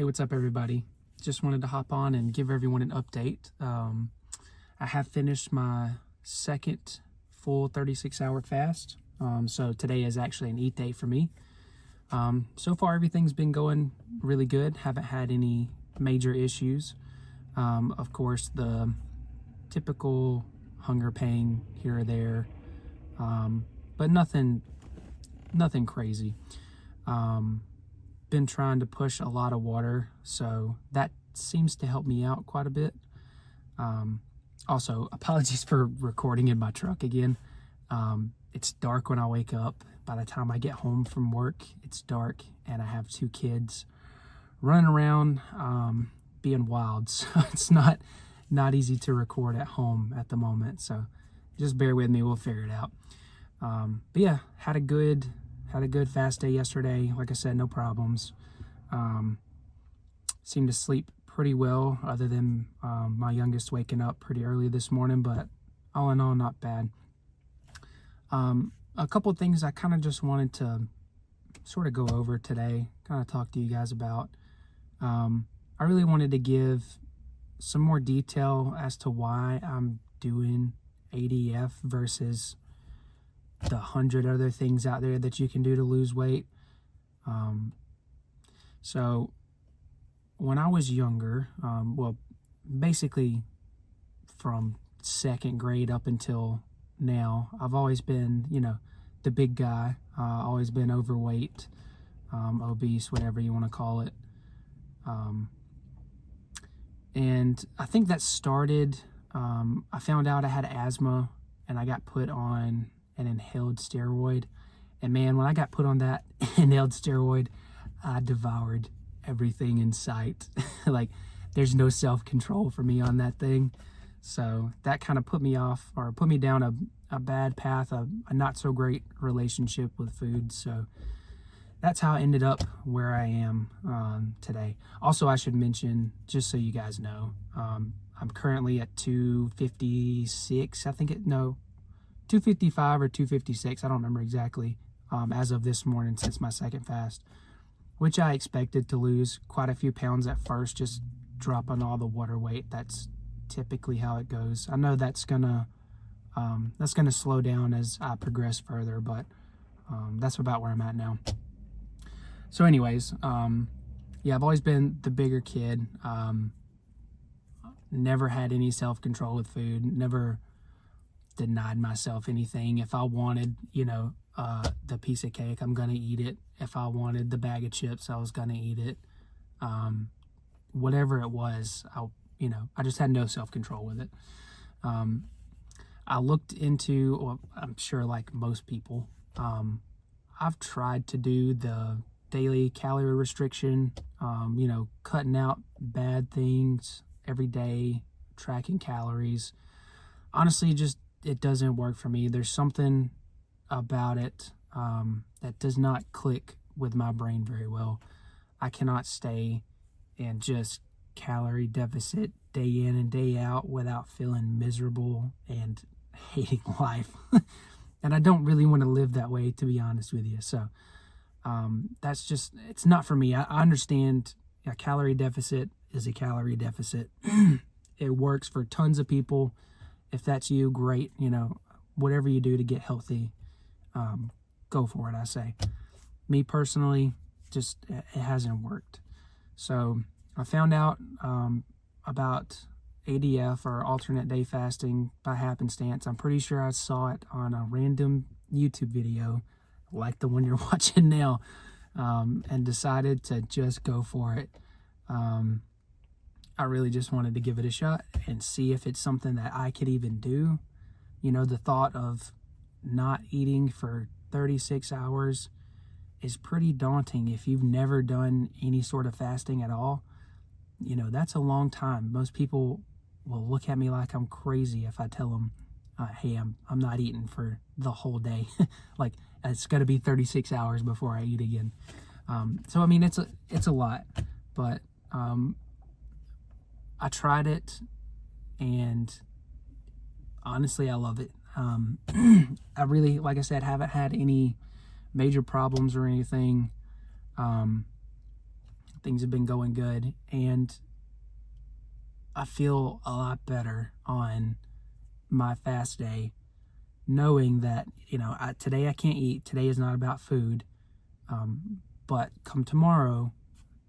Hey, what's up, everybody? Just wanted to hop on and give everyone an update. I have finished my second full 36-hour fast. So today is actually an eat day for me. So far, everything's been going really good. Haven't had any major issues. Of course, the typical hunger pain here or there, but nothing crazy. Been trying to push a lot of water, so that seems to help me out quite a bit. Also, apologies for recording in my truck again. It's dark when I wake up. By the time I get home from work, it's dark, and I have two kids running around being wild, so it's not easy to record at home at the moment, so just bear with me, we'll figure it out. But yeah, had a good fast day yesterday. Like I said, no problems. Seemed to sleep pretty well, other than my youngest waking up pretty early this morning, but all in all, not bad. A couple of things I kind of just wanted to sort of go over today, kind of talk to you guys about. I really wanted to give some more detail as to why I'm doing ADF versus the 100 other things out there that you can do to lose weight. So when I was younger, well, basically from second grade up until now, I've always been, the big guy, always been overweight, obese, whatever you want to call it. And I think that started, I found out I had asthma, and I got put on an inhaled steroid. And man, when I got put on that inhaled steroid, I devoured everything in sight. Like, there's no self-control for me on that thing. So that kind of put me off, or put me down a bad path, a not so great relationship with food. So that's how I ended up where I am today. Also, I should mention, just so you guys know, I'm currently at 256, 255 or 256, I don't remember exactly, as of this morning, since my second fast, which I expected to lose quite a few pounds at first, just dropping all the water weight. That's typically how it goes. I know that's gonna slow down as I progress further, but that's about where I'm at now. So anyways, yeah, I've always been the bigger kid. Never had any self-control with food, never denied myself anything. If I wanted, the piece of cake, I'm gonna eat it. If I wanted the bag of chips, I was gonna eat it. Whatever it was, I just had no self-control with it. I looked into, or I'm sure like most people, I've tried to do the daily calorie restriction, cutting out bad things every day, tracking calories. Honestly, just, it doesn't work for me. There's something about it that does not click with my brain very well. I cannot stay in just calorie deficit day in and day out without feeling miserable and hating life. And I don't really want to live that way, to be honest with you. So that's just, it's not for me. I understand a calorie deficit is a calorie deficit. It works for tons of people. If that's you, great. Whatever you do to get healthy, go for it, I say. Me personally, just, it hasn't worked. So I found out about ADF, or alternate day fasting, by happenstance. I'm pretty sure I saw it on a random YouTube video like the one you're watching now, and decided to just go for it. I really just wanted to give it a shot and see if it's something that I could even do. The thought of not eating for 36 hours is pretty daunting if you've never done any sort of fasting at all. That's a long time. Most people will look at me like I'm crazy if I tell them, hey, I'm not eating for the whole day. Like, it's going to be 36 hours before I eat again. So I mean, it's a lot, but I tried it, and honestly, I love it. I really, like I said, haven't had any major problems or anything. things have been going good, and I feel a lot better on my fast day, knowing that, today I can't eat. Today is not about food. But come tomorrow,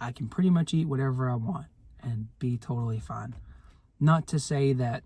I can pretty much eat whatever I want and be totally fine. Not to say that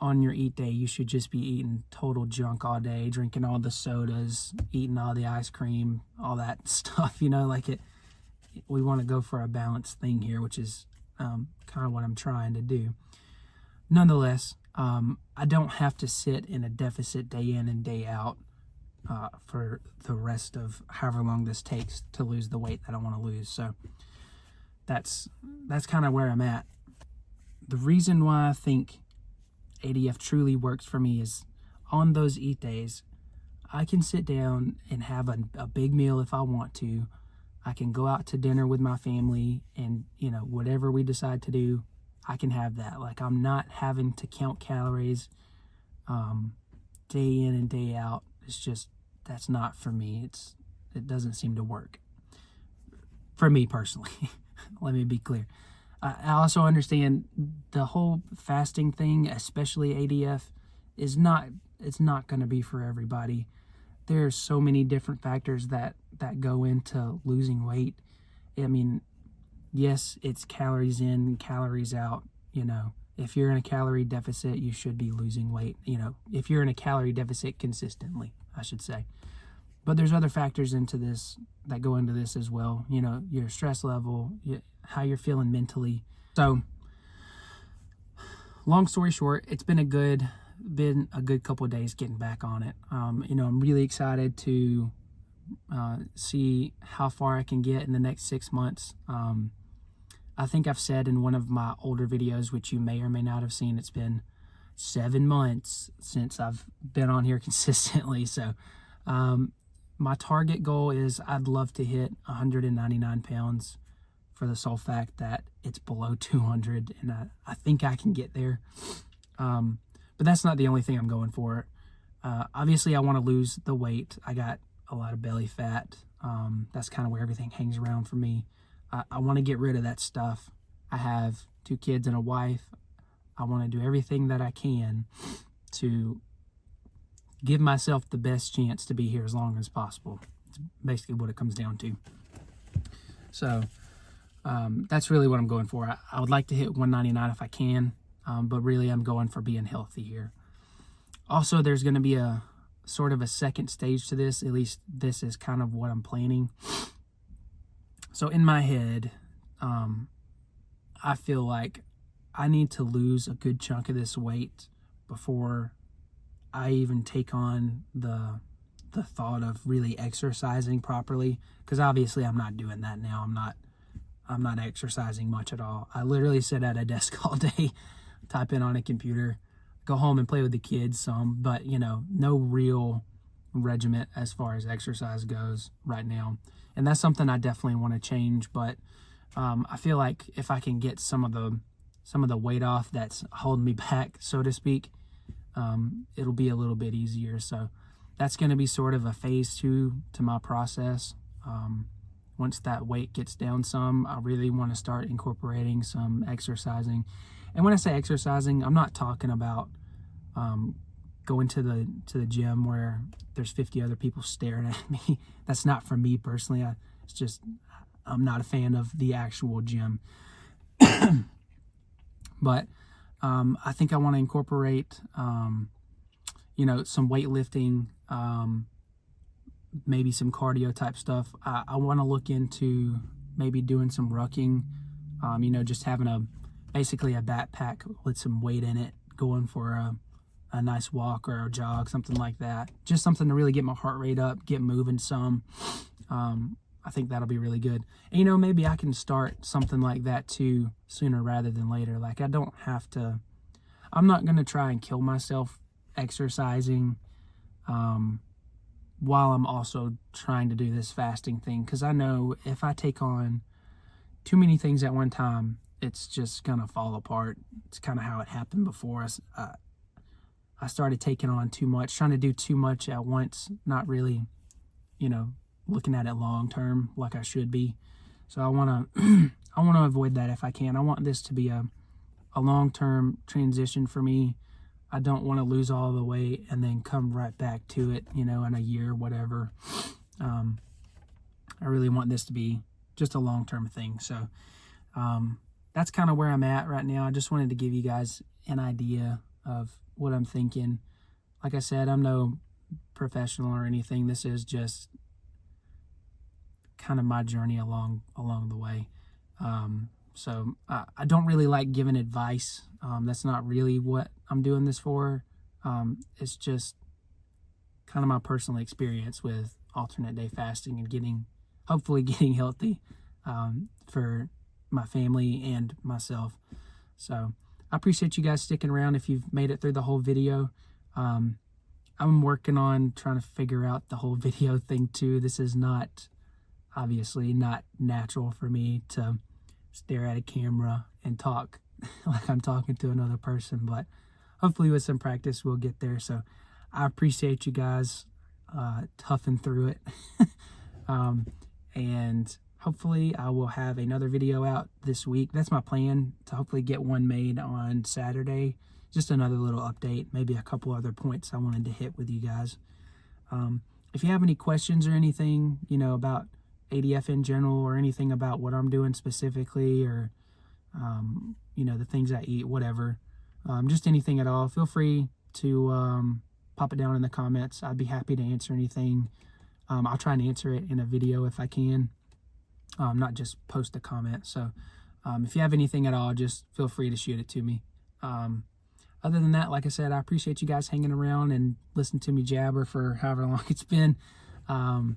on your eat day, you should just be eating total junk all day, drinking all the sodas, eating all the ice cream, all that stuff, we want to go for a balanced thing here, which is kind of what I'm trying to do. Nonetheless, I don't have to sit in a deficit day in and day out for the rest of however long this takes to lose the weight that I want to lose. So that's kind of where I'm at. The reason why I think ADF truly works for me is on those eat days, I can sit down and have a big meal if I want to. I can go out to dinner with my family, and whatever we decide to do, I can have that. Like, I'm not having to count calories day in and day out. It's just, that's not for me. It doesn't seem to work for me personally. Let me be clear. I also understand the whole fasting thing, especially ADF, it's not going to be for everybody. There's so many different factors that go into losing weight. I mean, yes, it's calories in and calories out. If you're in a calorie deficit, you should be losing weight. If you're in a calorie deficit consistently, I should say. But there's other factors into this that go into this as well. Your stress level, how you're feeling mentally. So, long story short, it's been a good couple of days getting back on it. I'm really excited to see how far I can get in the next 6 months. I think I've said in one of my older videos, which you may or may not have seen, it's been 7 months since I've been on here consistently. So my target goal is I'd love to hit 199 pounds, for the sole fact that it's below 200, and I think I can get there. But that's not the only thing I'm going for. Obviously, I want to lose the weight. I got a lot of belly fat. That's kind of where everything hangs around for me. I want to get rid of that stuff. I have 2 kids and a wife. I want to do everything that I can to give myself the best chance to be here as long as possible. It's basically what it comes down to. So that's really what I'm going for. I would like to hit 199 if I can, but really I'm going for being healthy here. Also, there's going to be a sort of a second stage to this. At least this is kind of what I'm planning. So in my head, I feel like I need to lose a good chunk of this weight before I even take on the thought of really exercising properly, because obviously I'm not doing that now. I'm not exercising much at all. I literally sit at a desk all day, type in on a computer, go home and play with the kids some, but no real regiment as far as exercise goes right now. And that's something I definitely want to change. But I feel like if I can get some of the weight off that's holding me back, so to speak, it'll be a little bit easier. So that's going to be sort of a phase 2 to my process. Once that weight gets down some, I really want to start incorporating some exercising. And when I say exercising, I'm not talking about going to the gym where there's 50 other people staring at me. That's not for me personally. I'm not a fan of the actual gym. But I think I want to incorporate some weightlifting, maybe some cardio type stuff. I want to look into maybe doing some rucking, just having basically a backpack with some weight in it, going for a nice walk or a jog, something like that. Just something to really get my heart rate up, get moving some. I think that'll be really good. And, maybe I can start something like that too sooner rather than later. Like, I don't have to, I'm not going to try and kill myself exercising while I'm also trying to do this fasting thing. Because I know if I take on too many things at one time, it's just going to fall apart. It's kind of how it happened before. I started taking on too much, trying to do too much at once, not really, looking at it long term like I should be. So I want to I want to avoid that if I can. I want this to be a long-term transition for me. I don't want to lose all the weight and then come right back to it, you know, in a year, whatever. I really want this to be just a long-term thing. So that's kind of where I'm at right now. I just wanted to give you guys an idea of what I'm thinking. Like I said, I'm no professional or anything. This is just kind of my journey along the way. So I don't really like giving advice. That's not really what I'm doing this for. It's just kind of my personal experience with alternate day fasting and hopefully getting healthy for my family and myself. So I appreciate you guys sticking around if you've made it through the whole video. I'm working on trying to figure out the whole video thing too. This is obviously not natural for me to stare at a camera and talk like I'm talking to another person, but hopefully with some practice we'll get there. So I appreciate you guys toughing through it. And hopefully I will have another video out this week. That's my plan, to hopefully get one made on Saturday. Just another little update, maybe a couple other points I wanted to hit with you guys. If you have any questions or anything, you know, about ADF in general, or anything about what I'm doing specifically, or you know, the things I eat, whatever, just anything at all, feel free to pop it down in the comments. I'd be happy to answer anything. I'll try and answer it in a video if I can, not just post a comment. So if you have anything at all, just feel free to shoot it to me. Other than that, like I said, I appreciate you guys hanging around and listening to me jabber for however long it's been. Yeah,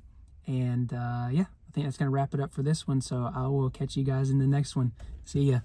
I think that's going to wrap it up for this one. So I will catch you guys in the next one. See ya.